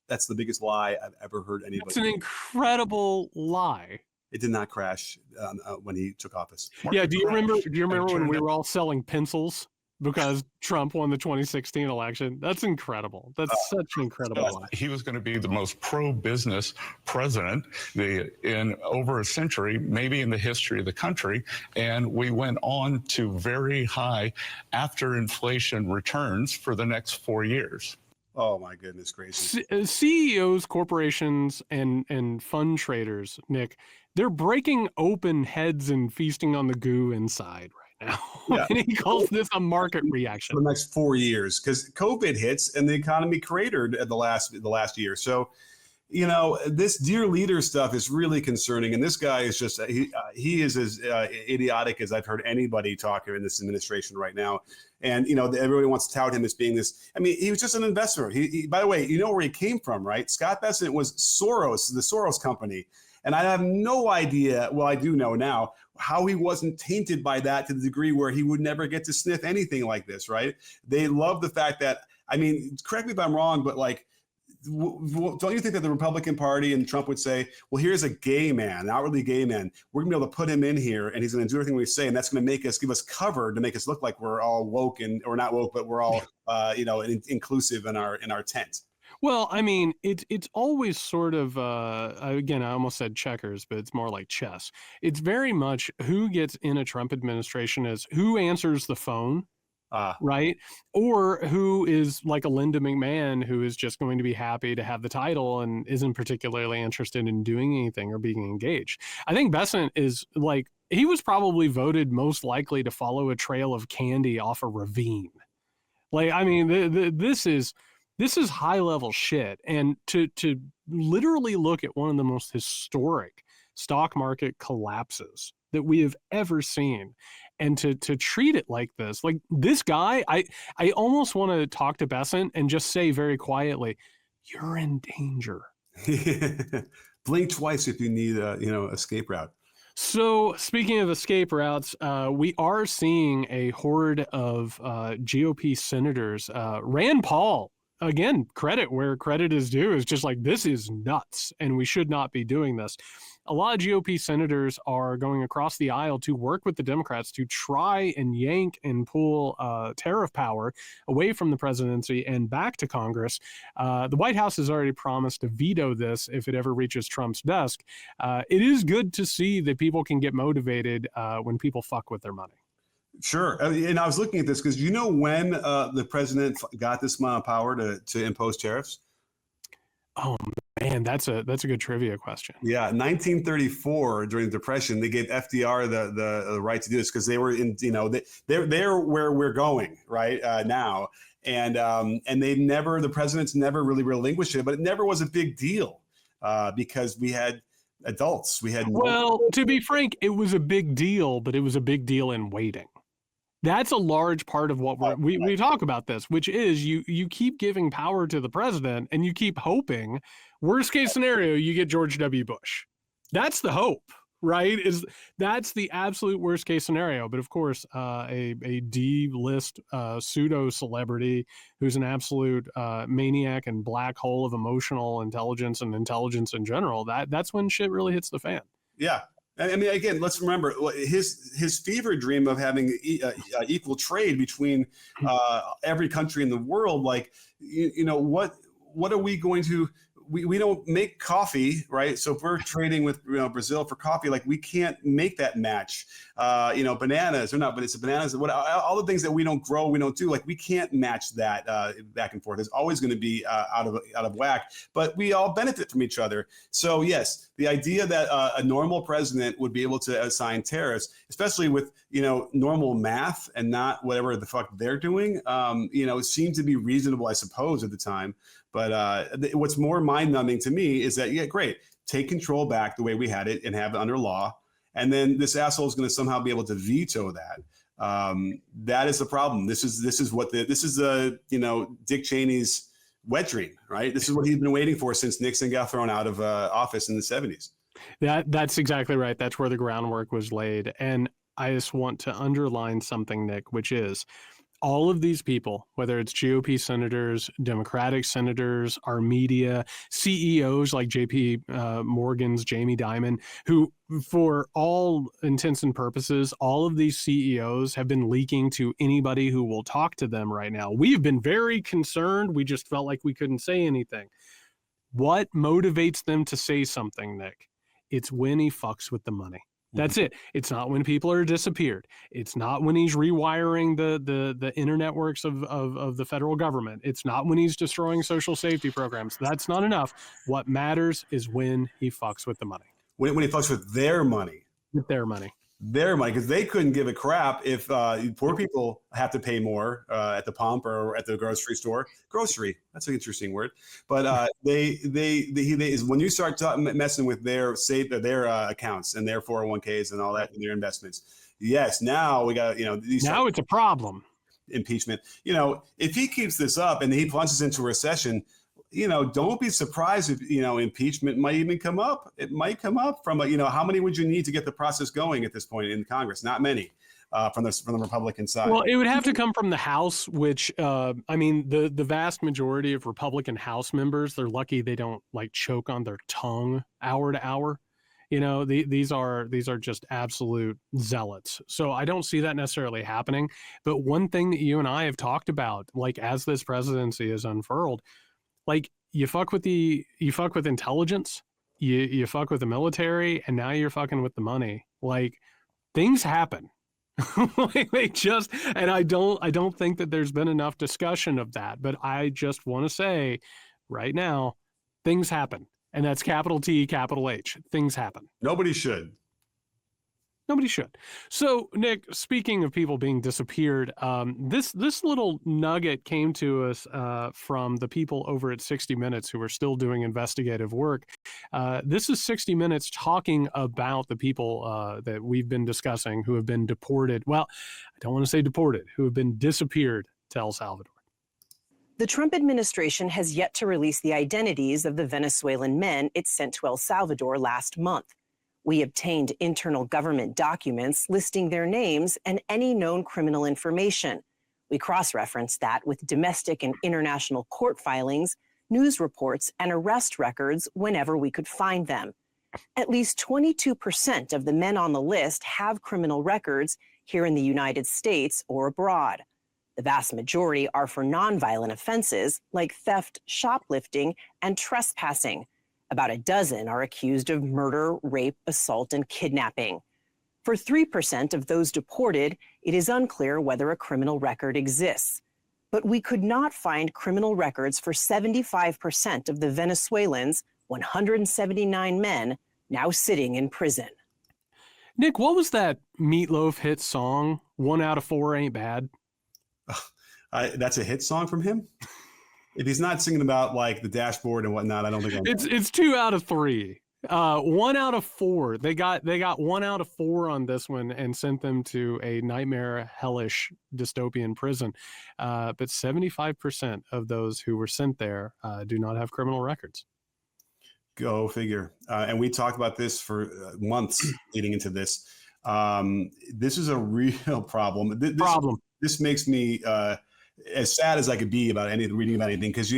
[SPEAKER 2] That's the biggest lie I've ever heard anybody.
[SPEAKER 1] It's an incredible lie.
[SPEAKER 2] It did not crash when he took office.
[SPEAKER 1] Yeah, do you remember when we were all selling pencils because Trump won the 2016 election? That's incredible. That's such an incredible lie.
[SPEAKER 7] He was going to be the most pro-business president in over a century, maybe in the history of the country. And we went on to very high after inflation returns for the next 4 years.
[SPEAKER 2] Oh my goodness gracious.
[SPEAKER 1] CEOs, corporations, and fund traders, Nick, they're breaking open heads and feasting on the goo inside right now. Yeah. And he calls this a market reaction.
[SPEAKER 2] For the next 4 years, because COVID hits and the economy cratered at the last year. So, you know, this dear leader stuff is really concerning. And this guy is just, he is as idiotic as I've heard anybody talk in this administration right now. And, you know, everybody wants to tout him as being this. I mean, he was just an investor. He by the way, you know where he came from, right? Scott Bessent was Soros, the Soros company. And I have no idea, well, I do know now, how he wasn't tainted by that to the degree where he would never get to sniff anything like this, right? They love the fact that, I mean, correct me if I'm wrong, but like, don't you think that the Republican Party and Trump would say, well, here's a gay man, an outwardly gay man. We're gonna be able to put him in here and he's gonna do everything we say. And that's gonna give us cover to make us look like we're all woke or not woke, but we're all, you know, inclusive in our tent.
[SPEAKER 1] Well, I mean, it's always sort of, again, I almost said checkers, but it's more like chess. It's very much who gets in a Trump administration is who answers the phone, right? Or who is like a Linda McMahon, who is just going to be happy to have the title and isn't particularly interested in doing anything or being engaged. I think Bessent is like, he was probably voted most likely to follow a trail of candy off a ravine. Like, I mean, this is high level shit. And to literally look at one of the most historic stock market collapses that we have ever seen and to treat it like this guy, I almost want to talk to Bessent and just say very quietly, you're in danger.
[SPEAKER 2] Blink twice if you need a, escape route.
[SPEAKER 1] So speaking of escape routes, we are seeing a horde of GOP senators. Rand Paul, again, credit where credit is due, is just like, this is nuts and we should not be doing this. A lot of GOP senators are going across the aisle to work with the Democrats to try and yank and pull tariff power away from the presidency and back to Congress. The White House has already promised to veto this if it ever reaches Trump's desk. It is good to see that people can get motivated when people fuck with their money.
[SPEAKER 2] Sure. And I was looking at this because you know when the president got this amount of power to impose tariffs?
[SPEAKER 1] Oh, man, that's a good trivia question.
[SPEAKER 2] Yeah, 1934 during the Depression, they gave FDR the right to do this because they were in, they're where we're going right now, and the presidents never really relinquished it, but it never was a big deal because we had adults, Well,
[SPEAKER 1] to be frank, it was a big deal, but it was a big deal in waiting. That's a large part of what we talk about this, which is you keep giving power to the president and you keep hoping, worst case scenario, you get George W. Bush. That's the hope, right? That's the absolute worst case scenario. But of course, a D-list pseudo celebrity who's an absolute maniac and black hole of emotional intelligence and intelligence in general, that's when shit really hits the fan.
[SPEAKER 2] Yeah. I mean, again, let's remember his fever dream of having equal trade between every country in the world. Like, what are we going to? We don't make coffee, right? So if we're trading with Brazil for coffee, like we can't make that match. Bananas or not, but it's bananas. All the things that we don't grow, we don't do. Like we can't match that back and forth. It's always going to be out of whack. But we all benefit from each other. So yes, the idea that a normal president would be able to assign tariffs, especially with normal math and not whatever the fuck they're doing, seemed to be reasonable, I suppose, at the time. But what's more mind-numbing to me is that, yeah, great, take control back the way we had it and have it under law. And then this asshole is going to somehow be able to veto that. That is the problem. This is Dick Cheney's wet dream, right? This is what he's been waiting for since Nixon got thrown out of office in the 70s.
[SPEAKER 1] That's exactly right. That's where the groundwork was laid. And I just want to underline something, Nick, which is all of these people, whether it's GOP senators, Democratic senators, our media, CEOs like JP Morgan's Jamie Dimon, who for all intents and purposes, all of these CEOs have been leaking to anybody who will talk to them right now. We've been very concerned. We just felt like we couldn't say anything. What motivates them to say something, Nick? It's when he fucks with the money. That's it. It's not when people are disappeared. It's not when he's rewiring the inner networks of the federal government. It's not when he's destroying social safety programs. That's not enough. What matters is when he fucks with the money.
[SPEAKER 2] When he fucks with their money.
[SPEAKER 1] With their money.
[SPEAKER 2] Their money, because they couldn't give a crap if poor people have to pay more at the pump or at the grocery store. Grocery, that's an interesting word. But they when you start messing with their accounts and their 401ks and all that and their investments, yes, now we got
[SPEAKER 1] now it's a problem.
[SPEAKER 2] Impeachment. If he keeps this up and he plunges into a recession, don't be surprised if, impeachment might even come up. It might come up from, how many would you need to get the process going at this point in Congress? Not many from the Republican side.
[SPEAKER 1] Well, it would have to come from the House, which, the vast majority of Republican House members, they're lucky they don't choke on their tongue hour to hour. These are just absolute zealots. So I don't see that necessarily happening. But one thing that you and I have talked about, as this presidency is unfurled, you fuck with intelligence, you fuck with the military, and now you're fucking with the money. Things happen. And I don't think that there's been enough discussion of that, but I just want to say right now, things happen. And that's capital T, capital H. Things happen.
[SPEAKER 2] Nobody should.
[SPEAKER 1] So, Nick, speaking of people being disappeared, this little nugget came to us from the people over at 60 Minutes who are still doing investigative work. This is 60 Minutes talking about the people that we've been discussing who have been deported. Well, I don't want to say deported, who have been disappeared to El Salvador.
[SPEAKER 8] The Trump administration has yet to release the identities of the Venezuelan men it sent to El Salvador last month. We obtained internal government documents listing their names and any known criminal information. We cross-referenced that with domestic and international court filings, news reports, and arrest records whenever we could find them. At least 22% of the men on the list have criminal records here in the United States or abroad. The vast majority are for nonviolent offenses like theft, shoplifting, and trespassing. About a dozen are accused of murder, rape, assault, and kidnapping. For 3% of those deported, it is unclear whether a criminal record exists. But we could not find criminal records for 75% of the Venezuelans, 179 men, now sitting in prison.
[SPEAKER 1] Nick, what was that Meatloaf hit song, 1 out of 4 ain't bad?
[SPEAKER 2] That's a hit song from him? If he's not singing about the dashboard and whatnot, I don't think
[SPEAKER 1] it's 2 out of 3. 1 out of 4. They got 1 out of 4 on this one and sent them to a nightmare, hellish, dystopian prison. But 75% of those who were sent there do not have criminal records.
[SPEAKER 2] Go figure. And we talked about this for months leading into this. This is a real problem. This makes me as sad as I could be about reading about anything, because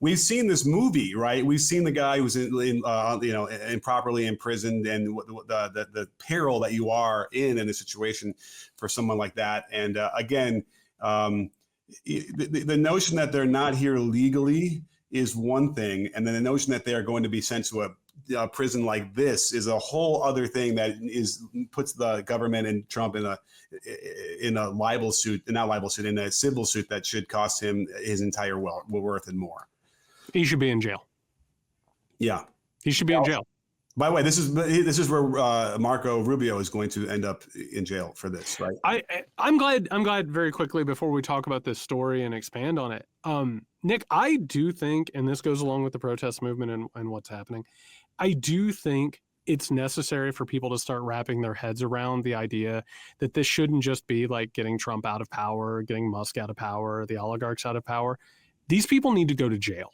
[SPEAKER 2] we've seen this movie, right? We've seen the guy who's improperly imprisoned, and the peril that you are in a situation for someone like that. And again, the notion that they're not here legally is one thing, and then the notion that they are going to be sent to a prison like this is a whole other thing that puts the government and Trump in a libel suit, in a civil suit that should cost him his entire worth and more.
[SPEAKER 1] He should be in jail.
[SPEAKER 2] Yeah,
[SPEAKER 1] he should be in jail.
[SPEAKER 2] By the way, this is where Marco Rubio is going to end up in jail for this, right?
[SPEAKER 1] I'm glad very quickly before we talk about this story and expand on it. Nick, I do think, and this goes along with the protest movement and what's happening, I do think it's necessary for people to start wrapping their heads around the idea that this shouldn't just be like getting Trump out of power, getting Musk out of power, the oligarchs out of power. These people need to go to jail.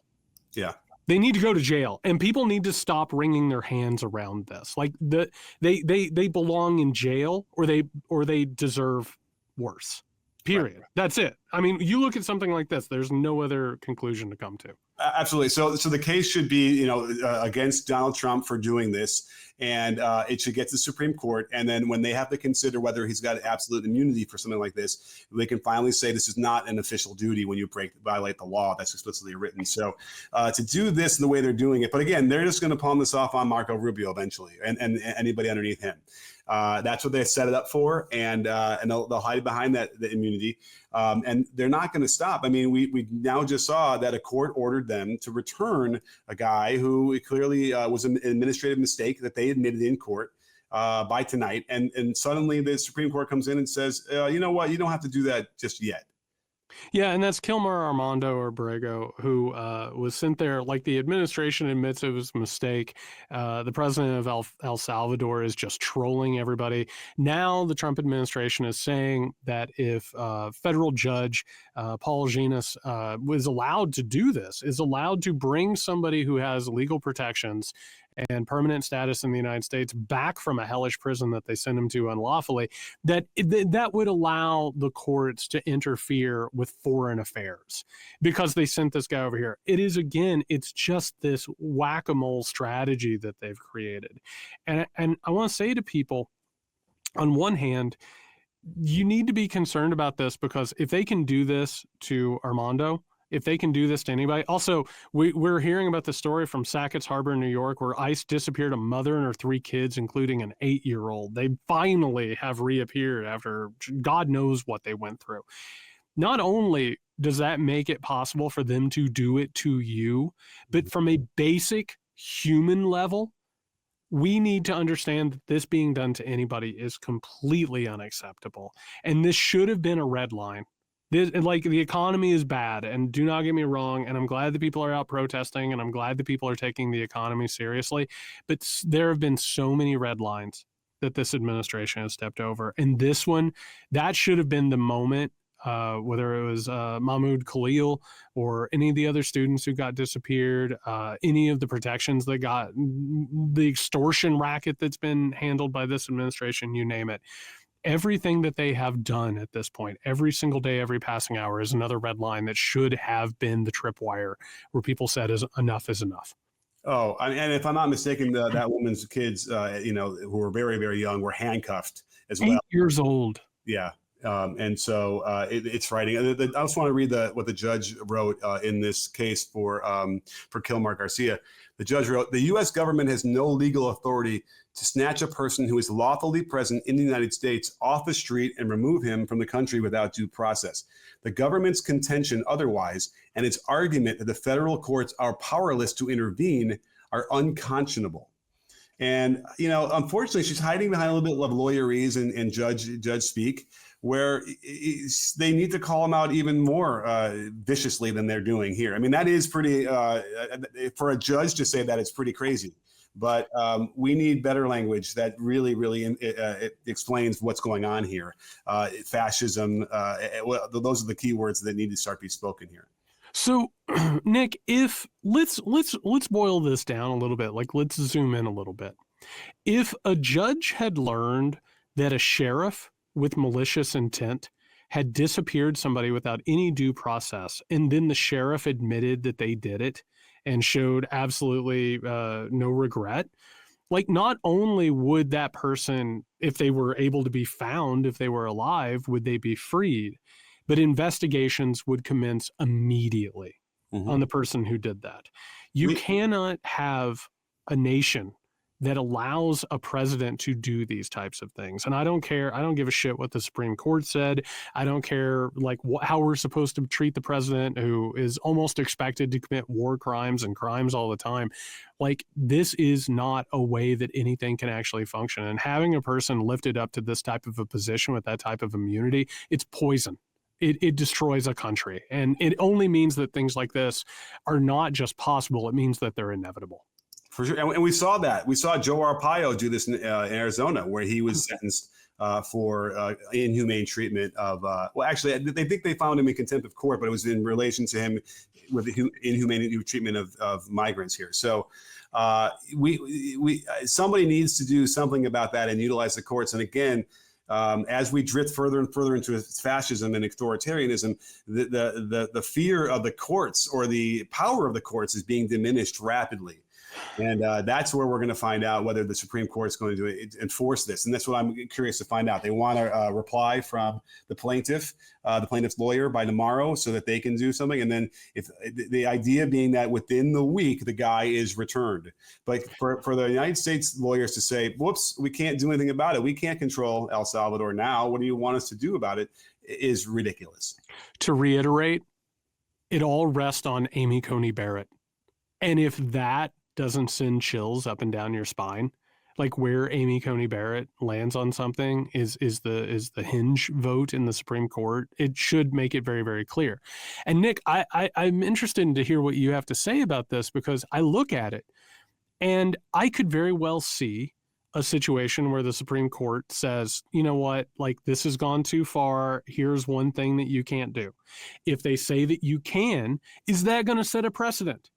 [SPEAKER 2] Yeah.
[SPEAKER 1] They need to go to jail, and people need to stop wringing their hands around this. Like they belong in jail, or they deserve worse. Period. Right. That's it. I mean, you look at something like this, there's no other conclusion to come to.
[SPEAKER 2] Absolutely. So the case should be, against Donald Trump for doing this, and it should get to the Supreme Court. And then when they have to consider whether he's got absolute immunity for something like this, they can finally say this is not an official duty when you violate the law that's explicitly written. So to do this in the way they're doing it, but again, they're just going to palm this off on Marco Rubio eventually, and anybody underneath him. That's what they set it up for, and they'll hide behind the immunity, and they're not going to stop. I mean, we now just saw that a court ordered them to return a guy who clearly was an administrative mistake that they admitted in court by tonight, and suddenly the Supreme Court comes in and says, you know what, you don't have to do that just yet.
[SPEAKER 1] Yeah, and that's Kilmer Armando or Borrego, who was sent there. Like, the administration admits it was a mistake. The president of El Salvador is just trolling everybody. Now the Trump administration is saying that if federal judge Paul Ginas was allowed to do this, is allowed to bring somebody who has legal protections and permanent status in the United States back from a hellish prison that they sent him to unlawfully, that would allow the courts to interfere with foreign affairs because they sent this guy over here. It's just this whack-a-mole strategy that they've created. And I want to say to people, on one hand, you need to be concerned about this, because if they can do this to Armando, if they can do this to anybody. Also, we're hearing about the story from Sackett's Harbor in New York, where ICE disappeared a mother and her 3 kids, including an 8-year-old. They finally have reappeared after God knows what they went through. Not only does that make it possible for them to do it to you, but from a basic human level, we need to understand that this being done to anybody is completely unacceptable. And this should have been a red line. The economy is bad, and do not get me wrong, and I'm glad that people are out protesting, and I'm glad that people are taking the economy seriously, but there have been so many red lines that this administration has stepped over. And this one, that should have been the moment, whether it was Mahmoud Khalil or any of the other students who got disappeared, any of the protections that got, the extortion racket that's been handled by this administration, you name it. Everything that they have done at this point, every single day, every passing hour, is another red line that should have been the tripwire where people said enough is enough.
[SPEAKER 2] Oh, and if I'm not mistaken, that woman's kids, who were very, very young, were handcuffed as well.
[SPEAKER 1] 8 years old.
[SPEAKER 2] Yeah. And so it's frightening. I just want to read what the judge wrote in this case for Kilmar Garcia. The judge wrote, "The U.S. government has no legal authority to snatch a person who is lawfully present in the United States off the street and remove him from the country without due process. The government's contention otherwise, and its argument that the federal courts are powerless to intervene, are unconscionable." And, unfortunately, she's hiding behind a little bit of lawyerese and judge speak, where they need to call him out even more viciously than they're doing here. I mean, that is pretty, for a judge to say that, it's pretty crazy. But we need better language that really, really it explains what's going on here. Fascism, those are the key words that need to start being spoken here.
[SPEAKER 1] So, Nick, if let's boil this down a little bit. Like, let's zoom in a little bit. If a judge had learned that a sheriff with malicious intent had disappeared somebody without any due process, and then the sheriff admitted that they did it and showed absolutely no regret, like, not only would that person, if they were able to be found, if they were alive, would they be freed, but investigations would commence immediately on the person who did that. You cannot have a nation that allows a president to do these types of things. And I don't care. I don't give a shit what the Supreme Court said. I don't care like how we're supposed to treat the president, who is almost expected to commit war crimes and crimes all the time. Like, this is not a way that anything can actually function. And having a person lifted up to this type of a position with that type of immunity, it's poison. It destroys a country. And it only means that things like this are not just possible. It means that they're inevitable.
[SPEAKER 2] For sure. And we saw that. We saw Joe Arpaio do this in Arizona, where he was sentenced for inhumane treatment of, well, actually, they think they found him in contempt of court, but it was in relation to him with the inhumane treatment of migrants here. So somebody needs to do something about that and utilize the courts. And again, as we drift further and further into fascism and authoritarianism, the fear of the courts or the power of the courts is being diminished rapidly. And that's where we're going to find out whether the Supreme Court is going to enforce this. And that's what I'm curious to find out. They want a reply from the plaintiff's lawyer by tomorrow so that they can do something. And then if the idea being that within the week, the guy is returned. But for the United States lawyers to say, whoops, we can't do anything about it. We can't control El Salvador now. What do you want us to do about it? Is ridiculous.
[SPEAKER 1] To reiterate, it all rests on Amy Coney Barrett. And if that doesn't send chills up and down your spine, like where Amy Coney Barrett lands on something is the hinge vote in the Supreme Court, it should make it very, very clear. And Nick, I'm interested to hear what you have to say about this, because I look at it and I could very well see a situation where the Supreme Court says, you know what, like, this has gone too far. Here's one thing that you can't do. If they say that you can, is that going to set a precedent?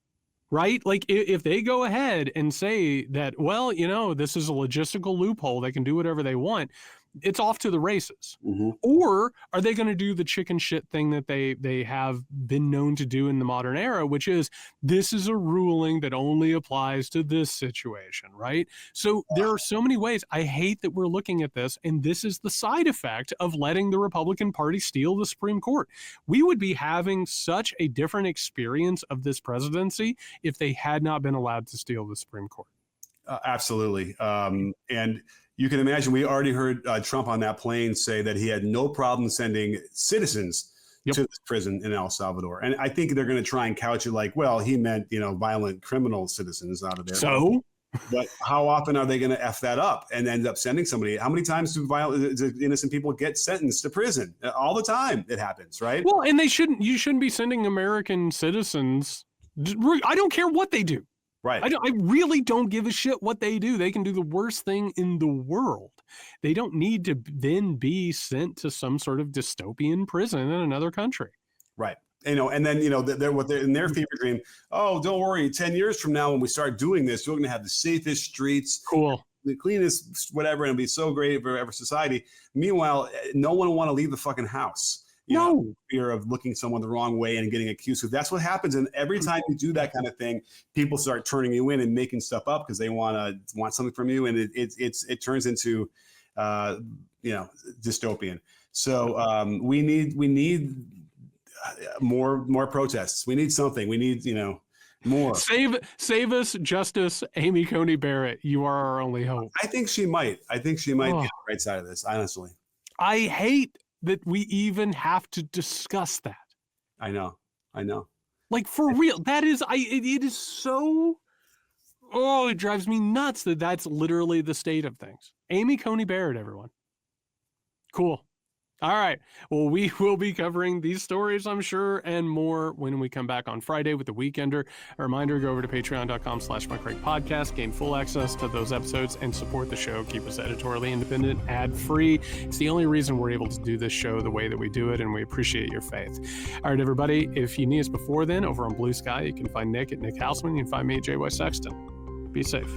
[SPEAKER 1] Right? Like, if they go ahead and say that, well, you know, this is a logistical loophole, they can do whatever they want, it's off to the races. Or are they going to do the chicken shit thing that they have been known to do in the modern era, which is, this is a ruling that only applies to this situation, right? So there are so many ways. I hate that we're looking at this, and this is the side effect of letting the Republican Party steal the Supreme Court. We would be having such a different experience of this presidency if they had not been allowed to steal the Supreme Court.
[SPEAKER 2] Absolutely. And you can imagine, we already heard Trump on that plane say that he had no problem sending citizens to this prison in El Salvador. And I think they're going to try and couch it like, well, he meant, you know, violent criminal citizens out of there.
[SPEAKER 1] So,
[SPEAKER 2] but how often are they going to F that up and end up sending somebody? How many times do innocent people get sentenced to prison? All the time it happens, right?
[SPEAKER 1] Well, and you shouldn't be sending American citizens. I don't care what they do.
[SPEAKER 2] Right.
[SPEAKER 1] I really don't give a shit what they do. They can do the worst thing in the world. They don't need to then be sent to some sort of dystopian prison in another country.
[SPEAKER 2] Right. You know, and then, you know, they're in their fever dream. Oh, don't worry. 10 years from now, when we start doing this, we're going to have the safest streets.
[SPEAKER 1] Cool.
[SPEAKER 2] The cleanest, whatever, and it'll be so great for every society. Meanwhile, no one will want to leave the fucking house. You know, fear of looking someone the wrong way and getting accused. So that's what happens. And every time you do that kind of thing, people start turning you in and making stuff up because they want something from you, and it turns into, you know, dystopian. So we need more protests. We need something. We need, you know, more.
[SPEAKER 1] Save us, Justice Amy Coney Barrett. You are our only hope.
[SPEAKER 2] I think she might. Be on the right side of this. Honestly,
[SPEAKER 1] I hate that we even have to discuss that.
[SPEAKER 2] I know.
[SPEAKER 1] Like, for real, that is, it is so, it drives me nuts that's literally the state of things. Amy Coney Barrett, everyone. Cool. All right. Well, we will be covering these stories, I'm sure, and more when we come back on Friday with The Weekender. A reminder, go over to patreon.com/MikeCraig Podcast, gain full access to those episodes, and support the show. Keep us editorially independent, ad-free. It's the only reason we're able to do this show the way that we do it, and we appreciate your faith. All right, everybody. If you need us before then, over on Blue Sky, you can find Nick at Nick Houseman. You can find me at JY Sexton. Be safe.